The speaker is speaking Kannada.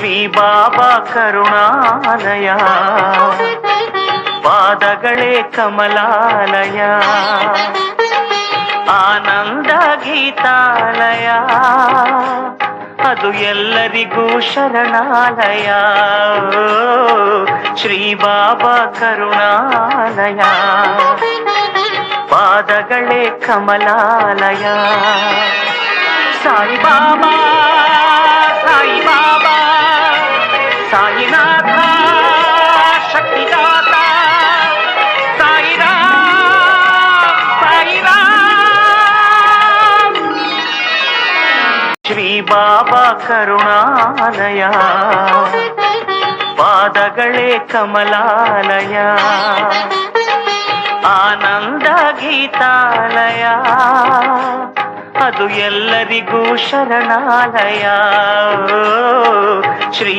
ಶ್ರೀ ಬಾಬಾ ಕರುಣಾಲಯ, ಪಾದಗಳೇ ಕಮಲಾಲಯ, ಆನಂದ ಗೀತಾಲಯ, ಅದು ಎಲ್ಲರಿಗೂ ಶರಣಾಲಯ. ಶ್ರೀ ಬಾಬಾ ಕರುಣಾಲಯ, ಪಾದಗಳೇ ಕಮಲಾಲಯ. ಸಾಯಿ ಬಾಬಾ, ಸಾಯಿ ಬಾಬಾ, ಸಾಯಿನಾಥ ಶಕ್ತಿದಾತ, ಸಾಯಿರಾಮ್, ಸಾಯಿರಾಮ್. ಶ್ರೀ ಬಾಬಾ ಕರುಣಾಲಯ, ಪಾದಗಳೇ ಕಮಲಾಲಯ, ಆನಂದ ಗೀತಾಲಯ, ಅದು ಎಲ್ಲರಿಗೂ ಶರಣಾಲಯ. ಶ್ರೀ